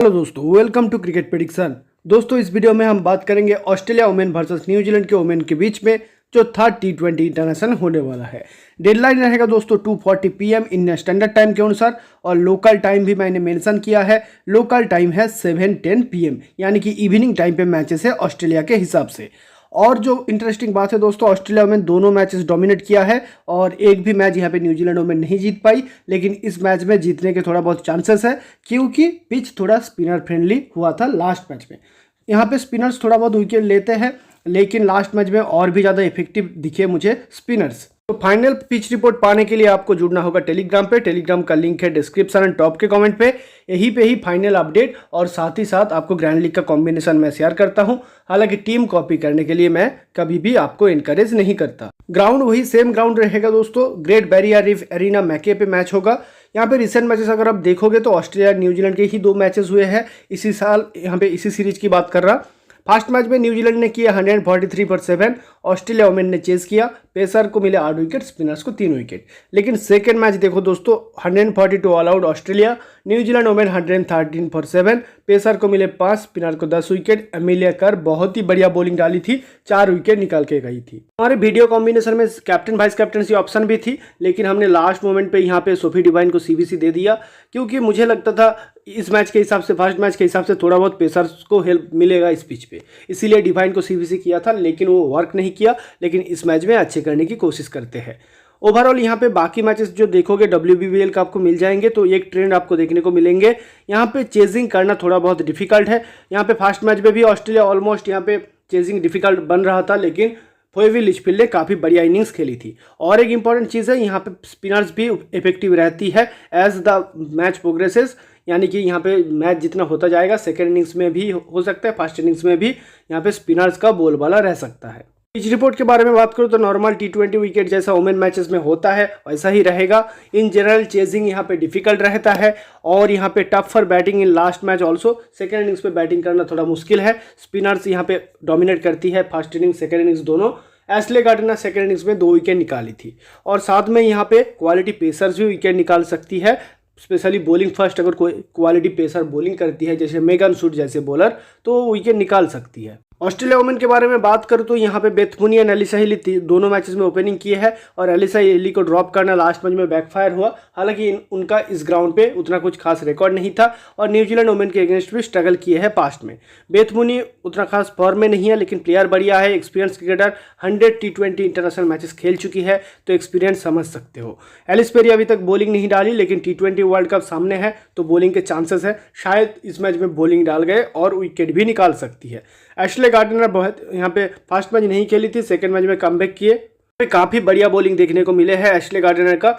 Hello दोस्तों, welcome to cricket prediction. दोस्तों, इस वीडियो में हम बात करेंगे ऑस्ट्रेलिया वुमेन वर्सेस न्यूजीलैंड के वुमेन के बीच में जो थर्ड T20 इंटरनेशनल होने वाला है। डेडलाइन रहेगा दोस्तों 2:40 PM इंडियन स्टैंडर्ड टाइम के अनुसार, और लोकल टाइम भी मैंने मेंशन किया है। लोकल टाइम है 7:10 PM, यानी कि इवनिंग टाइम पे मैचेस है ऑस्ट्रेलिया के हिसाब से। और जो इंटरेस्टिंग बात है दोस्तों, ऑस्ट्रेलिया वुमेन दोनों मैचेस डोमिनेट किया है और एक भी मैच यहाँ पे न्यूजीलैंड वुमेन नहीं जीत पाई, लेकिन इस मैच में जीतने के थोड़ा बहुत चांसेस है क्योंकि पिच थोड़ा स्पिनर फ्रेंडली हुआ था लास्ट मैच में। यहाँ पे स्पिनर्स थोड़ा बहुत विकेट लेते हैं, लेकिन लास्ट मैच में और भी ज़्यादा इफेक्टिव दिखे मुझे स्पिनर्स। तो फाइनल पिच रिपोर्ट पाने के लिए आपको जुड़ना होगा टेलीग्राम पे। टेलीग्राम का लिंक है डिस्क्रिप्शन एंड टॉप के कमेंट पे। यहीं पे ही फाइनल अपडेट और साथ ही साथ आपको ग्रैंड लीग का कॉम्बिनेशन मैं शेयर करता हूं। हालांकि टीम कॉपी करने के लिए मैं कभी भी आपको इनकरेज नहीं करता। ग्राउंड वही सेम ग्राउंड रहेगा दोस्तों, ग्रेट बैरियर रीफ एरिना मैके पे मैच होगा। यहाँ पे रिसेंट मैचेस अगर आप देखोगे तो ऑस्ट्रेलिया न्यूजीलैंड के ही 2 मैचेस हुए हैं इसी साल। यहाँ पे इसी सीरीज की बात कर रहा। फर्स्ट मैच में न्यूजीलैंड ने किया 143 for 7, ऑस्ट्रेलिया वुमेन ने चेस किया। पेसर को मिले 8 विकेट, स्पिनर्स को 3 विकेट। लेकिन सेकेंड मैच देखो दोस्तों, 142 all out Australia, New Zealand women 113 for 7, pacer को मिले 5, स्पिनर को 10 विकेट। एमिलिया कर बहुत ही बढ़िया बॉलिंग डाली थी, 4 विकेट निकाल के गई थी। हमारे वीडियो कॉम्बिनेशन में कैप्टन वाइस कैप्टनसी ऑप्शन भी थी, लेकिन हमने लास्ट मोमेंट पे यहाँ पे सोफी डिवाइन को CVC दे दिया, क्योंकि मुझे लगता था इस मैच के हिसाब से, फर्स्ट मैच के हिसाब से थोड़ा बहुत पेसर्स को हेल्प मिलेगा इस पिच पे, इसीलिए डिवाइन को CVC किया था, लेकिन वो वर्क नहीं किया। लेकिन इस मैच में अच्छे करने की कोशिश करते हैं। ओवरऑल यहाँ पे बाकी मैचेस जो देखोगे WBBL का आपको मिल जाएंगे, तो एक ट्रेंड आपको देखने को मिलेंगे। यहाँ पे चेजिंग करना थोड़ा बहुत डिफिकल्ट है। यहाँ पे फर्स्ट मैच में भी ऑस्ट्रेलिया ऑलमोस्ट यहाँ पे चेजिंग डिफिकल्ट बन रहा था, लेकिन फोएवी लिचफील्ड ने काफ़ी बढ़िया इनिंग्स खेली थी। और एक इंपॉर्टेंट चीज़ है, यहाँ पे स्पिनर्स भी इफेक्टिव रहती है एज द मैच प्रोग्रेसेस, यानी कि यहाँ पे मैच जितना होता जाएगा, सेकेंड इनिंग्स में भी हो सकता है, फर्स्ट इनिंग्स में भी यहाँ पे स्पिनर्स का बोलबाला रह सकता है। पिच रिपोर्ट के बारे में बात करूँ तो नॉर्मल T20 विकेट जैसा वुमेन मैचेस में होता है वैसा ही रहेगा। इन जनरल चेजिंग यहाँ पे डिफिकल्ट रहता है, और यहाँ पे tough for batting in last match also. Second innings पे बैटिंग करना थोड़ा मुश्किल है। स्पिनर्स यहाँ पे डोमिनेट करती है, फर्स्ट इनिंग्स सेकेंड इनिंग्स दोनों। एशले गार्डनर सेकेंड इनिंग्स में 2 विकेट निकाली थी, और साथ में यहाँ पे क्वालिटी पेसर्स भी विकेट निकाल सकती है, स्पेशली बॉलिंग फर्स्ट अगर कोई क्वालिटी पेसर बॉलिंग करती है, जैसे मेगन सूट जैसे बॉलर, तो विकेट निकाल सकती है। ऑस्ट्रेलिया वुमेन के बारे में बात करूँ तो यहाँ पे Beth Mooney and Alyssa Healy दोनों मैचेस में ओपनिंग किए है, और एलिसा हिली को ड्रॉप करना लास्ट मैच में बैकफायर हुआ। हालांकि उनका इस ग्राउंड पे उतना कुछ खास रिकॉर्ड नहीं था, और न्यूजीलैंड वुमेन के अगेंस्ट भी स्ट्रगल किए हैं पास्ट में। बेथ मूनी उतना खास फॉर्म में नहीं है, लेकिन प्लेयर बढ़िया है, experience cricketer, 100 T20 international matches खेल चुकी है, तो एक्सपीरियंस समझ सकते हो। एलिस पेरी अभी तक बॉलिंग नहीं डाली, लेकिन T20 वर्ल्ड कप सामने है, तो बॉलिंग के चांसेस है, शायद इस मैच में बॉलिंग डाल गए और विकेट भी निकाल सकती है। एशले गार्डनर बहुत यहाँ पे फर्स्ट मैच नहीं खेली थी, सेकंड मैच में कमबैक किए, काफ़ी बढ़िया बॉलिंग देखने को मिले हैं एशले गार्डनर का,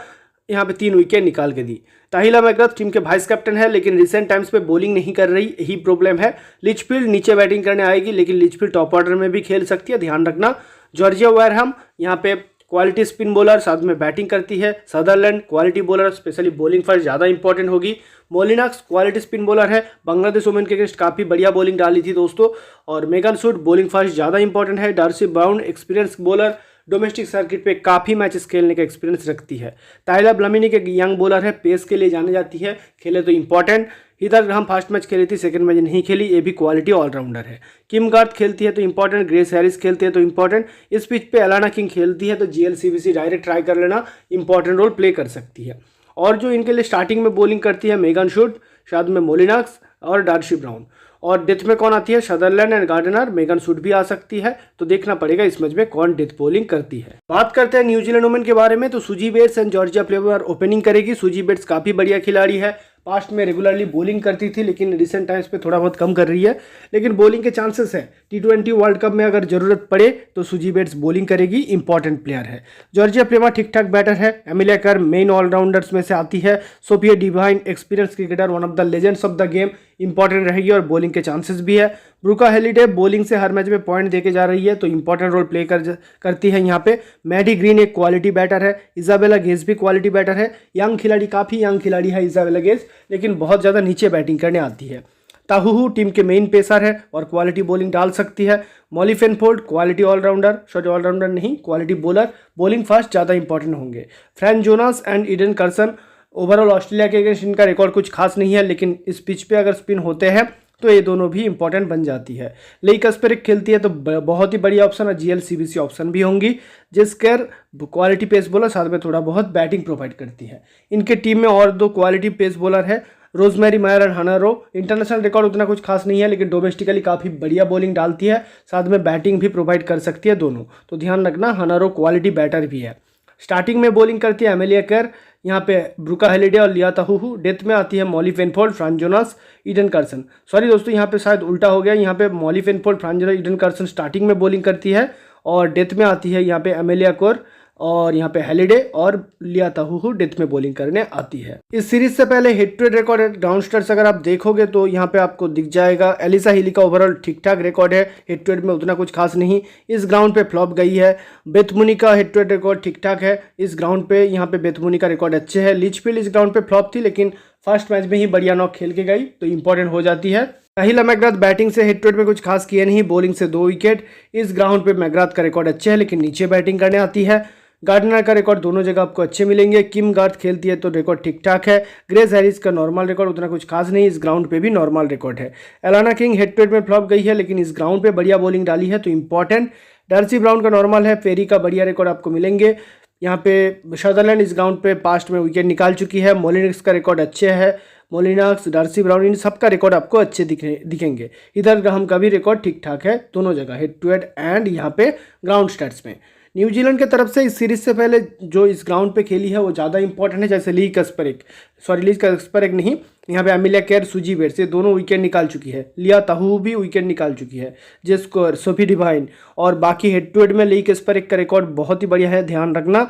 यहाँ पे 3 विकेट निकाल के दी। ताहिला मैकग्राथ टीम के वाइस कैप्टन है, लेकिन रिसेंट टाइम्स पे बॉलिंग नहीं कर रही, यही प्रॉब्लम है। लिचफील्ड नीचे बैटिंग करने आएगी, लेकिन लिचफील्ड टॉप ऑर्डर में भी खेल सकती है, ध्यान रखना। जॉर्जिया वेयरहम यहाँ पे क्वालिटी स्पिन बॉलर, साथ में बैटिंग करती है। Sutherland quality bowler, specially bowling first ज़्यादा इंपॉर्टेंट होगी। मोलिनाक्स क्वालिटी स्पिन बॉलर है, बांग्लादेश वुमेन के अगेंस्ट काफ़ी बढ़िया बॉलिंग डाली थी दोस्तों। और मेगन सूट बॉलिंग फर्स्ट ज़्यादा इंपॉर्टेंट है। Darcie Brown experience bowler, domestic circuit पे काफ़ी मैचेस खेलने का एक्सपीरियंस रखती है। टाइलर ब्लमिनी के यंग बॉलर है, पेस के लिए जानी जाती है, खेले तो इंपॉर्टेंट। इधर हम फर्स्ट मैच खेली थी, सेकंड मैच नहीं खेली, ये भी क्वालिटी ऑलराउंडर है। किम गार्थ खेलती है तो इंपॉर्टेंट, ग्रेस हैरिस खेलती है तो इंपॉर्टेंट। इस पिच पे एलाना किंग खेलती है तो GL CVC डायरेक्ट ट्राई कर लेना, इंपॉर्टेंट रोल प्ले कर सकती है। और जो इनके लिए स्टार्टिंग में बॉलिंग करती है मेगन शूट, साथ में मोलिनाक्स और डार्सी ब्राउन। और डेथ में कौन आती है? Sutherland and Gardner, Megan Schutt भी आ सकती है, तो देखना पड़ेगा इस मैच में कौन डेथ बॉलिंग करती है। बात करते हैं न्यूजीलैंड वुमेन के बारे में, तो Suzie Bates and Georgia Plimmer opening करेगी। सुजी बेट्स काफ़ी बढ़िया खिलाड़ी है, पास्ट में रेगुलरली बॉलिंग करती थी, लेकिन रिसेंट टाइम्स पे थोड़ा बहुत कम कर रही है, लेकिन बॉलिंग के चांसेस है। T20 वर्ल्ड कप में अगर जरूरत पड़े तो सुजी बेट्स बॉलिंग करेगी, इंपॉर्टेंट प्लेयर है। जॉर्जिया प्लेमा ठीक ठाक बैटर है। एमिलिया कर मेन ऑलराउंडर्स में से आती है। Sophia Devine experience cricketer, one of the legends of the game, important रहेगी और बॉलिंग के चांसेस भी है। ब्रूका हेलिडे बॉलिंग से हर मैच में पॉइंट देके जा रही है, तो इंपॉर्टेंट रोल प्ले करती है यहाँ पे। मैडी ग्रीन एक क्वालिटी बैटर है। इजाबेला गेज भी क्वालिटी बैटर है। यंग खिलाड़ी, काफ़ी यंग खिलाड़ी है इजाबेला गेज, लेकिन बहुत ज़्यादा नीचे बैटिंग करने आती है। ताहू टीम के मेन पेसर है और क्वालिटी बॉलिंग डाल सकती है। Molly Penfold quality allrounder, sorry allrounder नहीं, क्वालिटी बॉलर, बॉलिंग फास्ट ज़्यादा इंपॉर्टेंट होंगे। Fran Jonas and Eden Carson overall Australia के अगेंस्ट इनका रिकॉर्ड कुछ खास नहीं है, लेकिन इस पिच पे अगर स्पिन होते हैं तो ये दोनों भी इंपॉर्टेंट बन जाती है। लेई कस्पेरिक खेलती है तो बहुत ही बढ़िया ऑप्शन है, जीएल सीबीसी ऑप्शन भी होंगी। जिसकर क्वालिटी पेस बॉलर साथ में थोड़ा बहुत बैटिंग प्रोवाइड करती है। इनके टीम में और 2 क्वालिटी पेस बॉलर है, रोजमेरी मायर और हना रो। इंटरनेशनल रिकॉर्ड उतना कुछ खास नहीं है, लेकिन डोमेस्टिकली काफ़ी बढ़िया बॉलिंग डालती है, साथ में बैटिंग भी प्रोवाइड कर सकती है दोनों। तो ध्यान रखना, हना रो क्वालिटी बैटर भी है। स्टार्टिंग में बॉलिंग करती है एमेलिया केयर, यहाँ पे ब्रुका हेलिडे और लिया ताहू। डेथ में आती है Molly Penfold, Fran Jonas, Eden Carson. Sorry दोस्तों, यहाँ पे शायद उल्टा हो गया, यहाँ पे Molly Penfold, Fran Jonas, Eden Carson starting में बॉलिंग करती है और डेथ में आती है यहाँ पे एमेलिया केयर और यहाँ पे हेलिडे और लिया ताहू डेथ में बॉलिंग करने आती है। इस सीरीज से पहले हेड टू हेड रिकॉर्ड है ग्राउंड स्टार्स अगर आप देखोगे तो यहाँ पे आपको दिख जाएगा एलिसा हिली का ओवरऑल ठीक ठाक रिकॉर्ड है, हेड टू हेड में उतना कुछ खास नहीं। इस ग्राउंड पे फ्लॉप गई है। बेथ मुनी का हेड टू हेड रिकॉर्ड ठीक ठाक है, इस ग्राउंड पे यहाँ पे बेथ मुनी का रिकॉर्ड अच्छे है। लिचफील्ड इस ग्राउंड पे फ्लॉप थी, लेकिन फर्स्ट मैच में ही बढ़िया नॉक खेल के गई तो इंपॉर्टेंट हो जाती है। राहिला मैकग्राथ बैटिंग से हेड टू हेड में कुछ खास किए नहीं, बॉलिंग से 2 विकेट। इस ग्राउंड पे मैकग्राथ का रिकॉर्ड अच्छे है, लेकिन नीचे बैटिंग करने आती है। गार्डनर का रिकॉर्ड दोनों जगह आपको अच्छे मिलेंगे। किम गार्थ खेलती है तो रिकॉर्ड ठीक ठाक है। ग्रेस हैरिस का नॉर्मल रिकॉर्ड उतना कुछ खास नहीं, इस ग्राउंड पे भी नॉर्मल रिकॉर्ड है। Alana King head to head में फ्लॉप गई है, लेकिन इस ग्राउंड पे बढ़िया बॉलिंग डाली है तो इंपॉर्टेंट। डर्सी ब्राउन का नॉर्मल है। फेरी का बढ़िया रिकॉर्ड आपको मिलेंगे। यहाँ पे सदरलैंड इस ग्राउंड पे पास्ट में विकेट निकाल चुकी है। मोलिनिक्स का रिकॉर्ड अच्छे है। मोलिनक्स, डर्सी ब्राउन, इन सबका रिकॉर्ड आपको अच्छे दिखेंगे। इधर ग्राहम का भी रिकॉर्ड ठीक ठाक है दोनों जगह, हेड टू हेड एंड यहाँ पे ग्राउंड स्टैट्स में। न्यूजीलैंड की तरफ से इस सीरीज से पहले जो इस ग्राउंड पे खेली है वो ज़्यादा इंपॉर्टेंट है, जैसे ली कस्पेरिक नहीं, यहाँ पे एमिलिया केयर, सुजी बेट्स, ये दोनों विकेट निकाल चुकी है। लिया ताहू भी विकेट निकाल चुकी है। जेस्कोर, सोफी डिवाइन और बाकी हेड टू हेड में ली कस्पेरिक का रिकॉर्ड बहुत ही बढ़िया है, ध्यान रखना।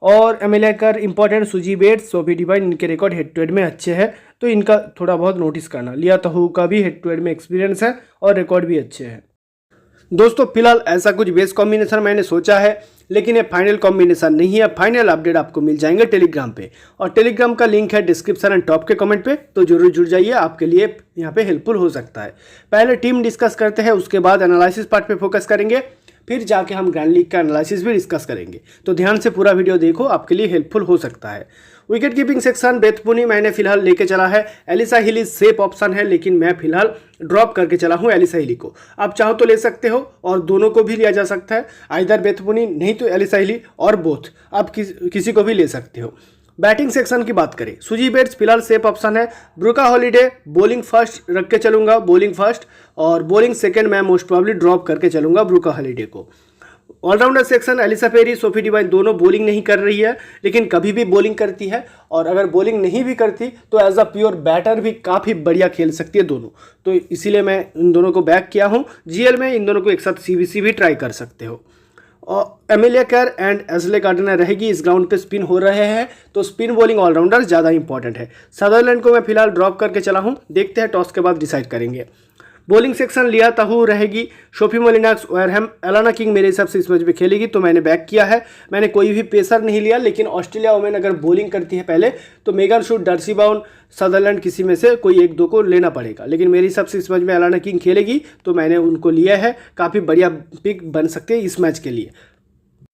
और एमिलिया केयर इंपॉर्टेंट, सुजी बेट्स, सोफी डिवाइन, इनके रिकॉर्ड हेड टू हेड में अच्छे हैं तो इनका थोड़ा बहुत नोटिस करना। लिया ताहू का भी हेड टू हेड में एक्सपीरियंस है और रिकॉर्ड भी अच्छे हैं। दोस्तों फिलहाल ऐसा कुछ बेस कॉम्बिनेशन मैंने सोचा है, लेकिन ये फाइनल कॉम्बिनेशन नहीं है। फाइनल अपडेट आपको मिल जाएंगे टेलीग्राम पे, और टेलीग्राम का लिंक है डिस्क्रिप्शन एंड टॉप के कमेंट पे, तो जरूर जुड़ जाइए, आपके लिए यहाँ पे हेल्पफुल हो सकता है। पहले टीम डिस्कस करते हैं, उसके बाद एनालिसिस पार्ट पे फोकस करेंगे, फिर जाके हम ग्रैंड लीग का एनालिसिस भी डिस्कस करेंगे। तो ध्यान से पूरा वीडियो देखो, आपके लिए हेल्पफुल हो सकता है। Wicket keeping section Beth Mooney मैंने फिलहाल लेके चला है। एलिसा हिली सेफ ऑप्शन है, लेकिन मैं फिलहाल ड्रॉप करके चला हूँ एलिसा हिली को। आप चाहो तो ले सकते हो और दोनों को भी लिया जा सकता है, आइदर बेथ मुनी नहीं तो एलिसा हिली, और बोथ आप किसी को भी ले सकते हो। बैटिंग सेक्शन की बात करें, सुजी बेट्स फिलहाल सेफ ऑप्शन है। ब्रुका हॉलिडे बॉलिंग फर्स्ट रख के चलूंगा, बॉलिंग फर्स्ट, और बॉलिंग सेकंड मैं मोस्ट प्रॉब्ली ड्रॉप करके चलूंगा ब्रुका हॉलिडे को। Allrounder section Ellyse Perry, Sophie Devine दोनों बॉलिंग नहीं कर रही है, लेकिन कभी भी बॉलिंग करती है, और अगर बॉलिंग नहीं भी करती तो एज अ प्योर बैटर भी काफ़ी बढ़िया खेल सकती है दोनों, तो इसीलिए मैं इन दोनों को बैक किया हूँ। जीएल में इन दोनों को एक साथ सीबीसी भी ट्राई कर सकते हो। और Emilia care and Ashleigh Gardner रहेगी। इस ग्राउंड पे स्पिन हो रहे हैं तो स्पिन बॉलिंग ऑलराउंडर ज़्यादा इंपॉर्टेंट है। सदरलैंड को मैं फिलहाल ड्रॉप करके चला हूँ, देखते हैं टॉस के बाद डिसाइड करेंगे। बॉलिंग सेक्शन लिया ताहू रहेगी, Sophie Molineux, Wareham, Alana king मेरे हिसाब से इस मैच में खेलेगी तो मैंने बैक किया है। मैंने कोई भी पेसर नहीं लिया, लेकिन ऑस्ट्रेलिया वुमेन अगर बॉलिंग करती है पहले तो Megan Schutt, Darcy brown, Sutherland किसी में से कोई 1-2 को लेना पड़ेगा, लेकिन मेरे हिसाब से इस मैच में एलाना किंग खेलेगी तो मैंने उनको लिया है। काफ़ी बढ़िया पिक बन सकते हैं इस मैच के लिए।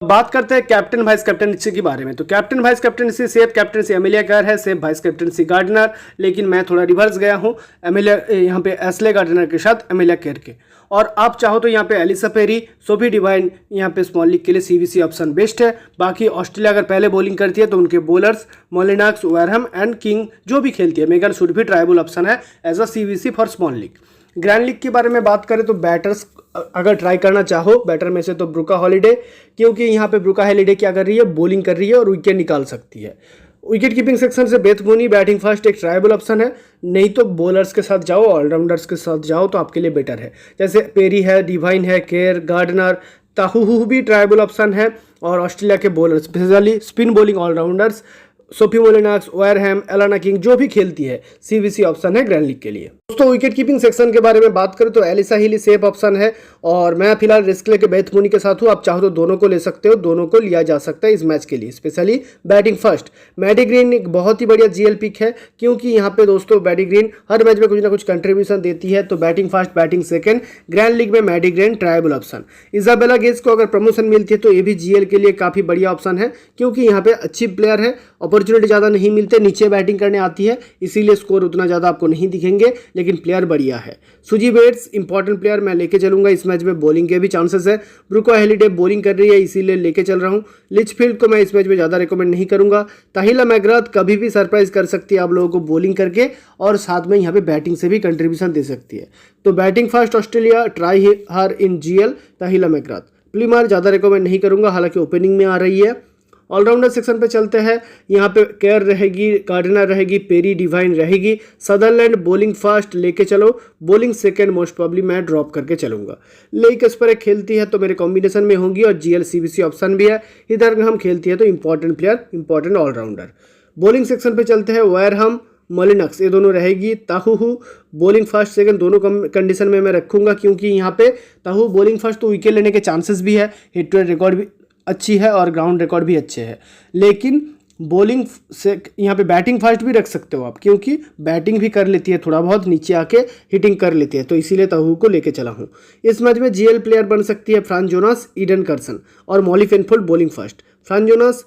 बात करते हैं कैप्टन वाइस कैप्टनसी के बारे में, तो captain vice captaincy safe captaincy Emilia Kerr है, सेफ वाइस कैप्टनसी गार्डनर, लेकिन मैं थोड़ा रिवर्स गया हूं एमिलिया यहाँ पे एशले गार्डनर के साथ एमिलिया केयर के। और आप चाहो तो यहाँ पे एलिसा पेरी, सोफी डिवाइन यहाँ पे स्मॉल लीग के लिए सीबीसी ऑप्शन बेस्ट है। बाकी ऑस्ट्रेलिया अगर पहले बॉलिंग करती है तो उनके bowlers Molineux, Wareham and King जो भी खेलती है, मेगन शूट भी ट्राइबल ऑप्शन है as a CBC for small league. Grand league के बारे में बात करें तो बैटर्स अगर ट्राई करना चाहो बैटर में से तो ब्रुका हॉलिडे, क्योंकि यहाँ पे ब्रुका हॉलिडे क्या कर रही है, बॉलिंग कर रही है और विकेट निकाल सकती है। विकेट कीपिंग सेक्शन से बेथ मुनी बैटिंग फर्स्ट एक ट्राइबल ऑप्शन है, नहीं तो बॉलर्स के साथ जाओ, ऑलराउंडर्स के साथ जाओ तो आपके लिए बेटर है। जैसे पेरी है, डिवाइन है, केयर, गार्डनर, ताहू भी ट्राइबल ऑप्शन है। और ऑस्ट्रेलिया के bowlers specially spin bowling allrounders Sophie Molineux, Wareham, Alana king जो भी खेलती है सीबीसी ऑप्शन है ग्रैंड लीग के लिए। दोस्तों विकेट कीपिंग सेक्शन के बारे में बात करें तो एलिसा हिली सेफ ऑप्शन है, और मैं फिलहाल रिस्क लेके बेथ मुनी के साथ हूँ। आप चाहो तो दोनों को ले सकते हो, दोनों को लिया जा सकता है इस मैच के लिए। Specially batting first Maddy Green एक बहुत ही बढ़िया जीएल पिक है, क्योंकि यहाँ पे दोस्तों मैडी ग्रीन हर मैच में कुछ ना कुछ कंट्रीब्यूशन देती है, तो batting first batting second grand league में Maddy Green tribal option. Isabella Gaze को अगर प्रमोशन मिलती है तो ये भी जीएल के लिए काफ़ी बढ़िया ऑप्शन है, क्योंकि यहाँ पे अच्छी प्लेयर है, अपॉर्चुनिटी ज़्यादा नहीं मिलते, नीचे बैटिंग करने आती है, इसीलिए स्कोर उतना ज़्यादा आपको नहीं दिखेंगे, लेकिन प्लेयर बढ़िया है। सुजी बेट्स इंपॉर्टेंट प्लेयर मैं लेके चलूंगा इस मैच में, बॉलिंग के भी चांसेस है। ब्रुको हेलिडे बॉलिंग कर रही है, इसीलिए लेके चल रहा हूँ। लिचफील्ड को मैं इस मैच में ज़्यादा रिकमेंड नहीं करूंगा। ताहिला मैकग्राथ कभी भी सरप्राइज कर सकती है आप लोगों को बॉलिंग करके, और साथ में यहाँ पे बैटिंग से भी कंट्रीब्यूशन दे सकती है। तो बैटिंग फर्स्ट ऑस्ट्रेलिया, ट्राई हर इन जीएल ताहिला मैकग्राथ। प्लीमार ज़्यादा रिकमेंड नहीं करूंगा, हालांकि ओपनिंग में आ रही है। ऑलराउंडर सेक्शन पे चलते हैं। यहाँ पे केयर रहेगी, गार्डनर रहेगी, पेरी डिवाइन रहेगी। सदरलैंड बॉलिंग फर्स्ट लेके चलो, बॉलिंग सेकंड मोस्ट प्रॉब्ली मैं ड्रॉप करके चलूंगा। लेक स्पर खेलती है तो मेरे कॉम्बिनेशन में होंगी, और जीएल सीबीसी ऑप्शन भी है। इधर हम खेलती है तो important player, important allrounder. Bowling section पे चलते हैं। वेयरहम, मोलिनक्स, ये दोनों रहेगी। ताहू बॉलिंग फर्स्ट सेकंड दोनों कंडीशन में मैं रखूंगा, क्योंकि यहाँ पे ताहू बॉलिंग फर्स्ट तो विकेट लेने के चांसेस भी है, हिट टू रिकॉर्ड भी अच्छी है और ग्राउंड रिकॉर्ड भी अच्छे हैं। लेकिन बॉलिंग से यहाँ पे बैटिंग फर्स्ट भी रख सकते हो आप, क्योंकि बैटिंग भी कर लेती है, थोड़ा बहुत नीचे आके हिटिंग कर लेती है, तो इसीलिए ताहू को लेके चला हूँ। इस मैच में जीएल प्लेयर बन सकती है फ्रांस जोनास, ईडन कर्सन और Molly Penfold bowling first. Fran Jonas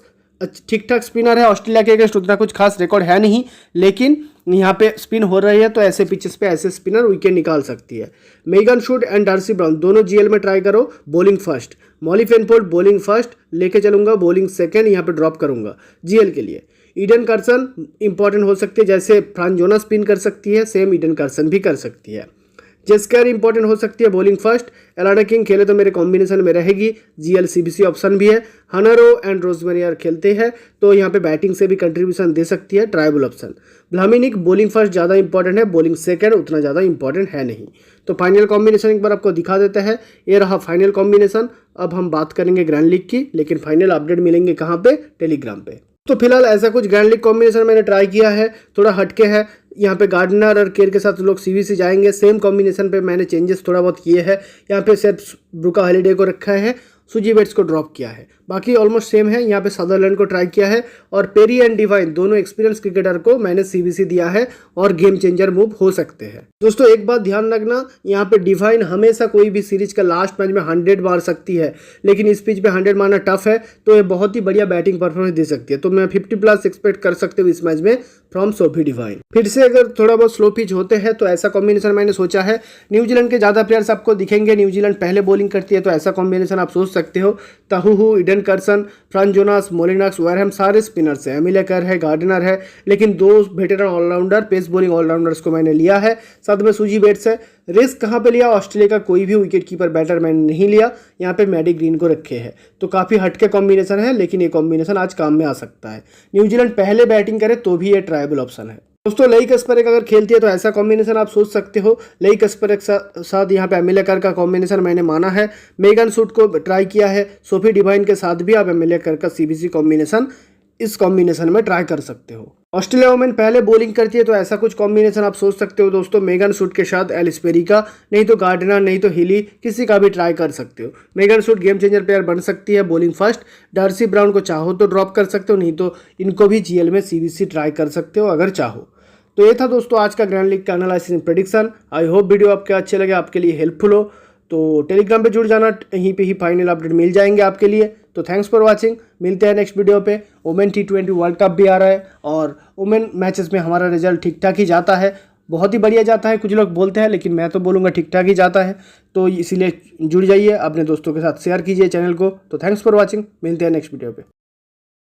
ठीक ठाक स्पिनर है, ऑस्ट्रेलिया के अगेंस्ट उतना कुछ खास रिकॉर्ड है नहीं, लेकिन यहाँ पे स्पिन हो रही है तो ऐसे पिचेस पे ऐसे स्पिनर विकेट निकाल सकती है। Megan Schutt and Darcie Brown दोनों जीएल में ट्राई करो, bowling first. Molly Penfold bowling first लेके चलूंगा, बॉलिंग सेकंड यहाँ पे ड्रॉप करूंगा जीएल के लिए। ईडन कर्सन इंपॉर्टेंट हो सकती है, जैसे फ्रांस जोनास स्पिन कर सकती है, सेम ईडन कर्सन भी कर सकती है। जेस्कर इंपॉर्टेंट हो सकती है, बॉलिंग फर्स्ट। एलाना किंग खेले तो मेरे कॉम्बिनेशन में रहेगी, जीएल सीबीसी ऑप्शन भी है। हनरो एंड रोजमेरियर खेलते हैं तो यहाँ पे बैटिंग से भी कंट्रीब्यूशन दे सकती है, ट्राइबल ऑप्शन। ब्लामिनिक बॉलिंग फर्स्ट ज़्यादा इंपॉर्टेंट है, बॉलिंग सेकंड उतना ज़्यादा इंपॉर्टेंट है नहीं। तो फाइनल कॉम्बिनेशन एक बार आपको दिखा देता है, ये रहा फाइनल कॉम्बिनेशन। अब हम बात करेंगे ग्रैंड लीग की, लेकिन फाइनल अपडेट मिलेंगे कहाँ पे, टेलीग्राम पे। तो फिलहाल ऐसा कुछ ग्रैंड लीग कॉम्बिनेशन मैंने ट्राई किया है, थोड़ा हटके है। यहाँ पे गार्डनर और केयर के साथ लोग सीवीसी जाएंगे, सेम कॉम्बिनेशन पे मैंने चेंजेस थोड़ा बहुत किए हैं। यहाँ पे सिर्फ ब्रुका हॉलिडे को रखा है, सुजी बेट्स को ड्रॉप किया है, बाकी ऑलमोस्ट सेम है। यहाँ पे सदरलैंड को ट्राई किया है, और पेरी एंड डिवाइन दोनों एक्सपीरियंस क्रिकेटर को मैंने सीवीसी दिया है, और गेम चेंजर मूव हो सकते हैं। दोस्तों एक बात ध्यान रखना, यहाँ पे डिवाइन हमेशा कोई भी सीरीज का लास्ट मैच में 100 मार सकती है, लेकिन इस पिच पे 100 मारना टफ है, तो ये बहुत ही बढ़िया बैटिंग परफॉर्मेंस दे सकती है। तो मैं 50+ एक्सपेक्ट कर सकते हूँ इस मैच में फ्रॉम सोफी डिवाइन। फिर से अगर थोड़ा बहुत स्लो पिच होते हैं तो ऐसा कॉम्बिनेशन मैंने सोचा है। न्यूजीलैंड के ज़्यादा प्लेयर्स आपको दिखेंगे, न्यूजीलैंड पहले बॉलिंग करती है, तो ऐसा कॉम्बिनेशन आप सोच सकते हो। Tahuhu, Eden Carson, Fran Jonas, Molineux, Wareham सारे स्पिनर्स हैं। एमिलिया केयर है, गार्डनर है, लेकिन 2 veteran allrounder pace bowling allrounders को मैंने लिया है, साथ में सुजी बेट्स है। रिस्क कहाँ पे लिया, ऑस्ट्रेलिया का कोई भी विकेट कीपर बैटर मैंने नहीं लिया, यहाँ पे मैडी ग्रीन को रखे हैं। तो काफ़ी हटके कॉम्बिनेशन है, लेकिन ये कॉम्बिनेशन आज काम में आ सकता है। न्यूजीलैंड पहले बैटिंग करे तो भी ये ट्रायबल ऑप्शन है। दोस्तों लई कस्परेक अगर खेलती है तो ऐसा कॉम्बिनेशन आप सोच सकते हो। लई कस्परेक साथ यहाँ पे एमिलिया केयर का कॉम्बिनेशन मैंने माना है। मेगन शूट को ट्राई किया है, सोफी डिवाइन के साथ भी आप एमिलिया केयर का सीबीसी कॉम्बिनेशन इस कॉम्बिनेशन में ट्राई कर सकते हो। ऑस्ट्रेलिया वुमेन पहले बॉलिंग करती है तो ऐसा कुछ कॉम्बिनेशन आप सोच सकते हो दोस्तों। मेगन शूट के साथ एलिस पेरी का, नहीं तो गार्डनर, नहीं तो हिली, किसी का भी ट्राई कर सकते हो। Megan Schutt game changer player बन सकती है, बॉलिंग फर्स्ट। डार्सी ब्राउन को चाहो तो ड्रॉप कर सकते हो, नहीं तो इनको भी जीएल में सीबीसी ट्राई कर सकते हो अगर चाहो। तो ये था दोस्तों आज का ग्रैंड लीग का analysis and prediction. I hope video आपके अच्छे लगे, आपके लिए हेल्पफुल हो। तो टेलीग्राम पे जुड़ जाना, यहीं पे ही फाइनल अपडेट मिल जाएंगे आपके लिए। तो थैंक्स फॉर वाचिंग, मिलते हैं नेक्स्ट वीडियो पे। वुमेन T20 वर्ल्ड कप भी आ रहा है, और वुमेन मैचेस में हमारा रिजल्ट ठीक ठाक ही जाता है, बहुत ही बढ़िया जाता है। कुछ लोग बोलते हैं, लेकिन मैं तो बोलूँगा ठीक ठाक ही जाता है। तो इसीलिए जुड़ जाइए, अपने दोस्तों के साथ शेयर कीजिए चैनल को। तो थैंक्स फॉर वॉचिंग, मिलते हैं नेक्स्ट वीडियो पे।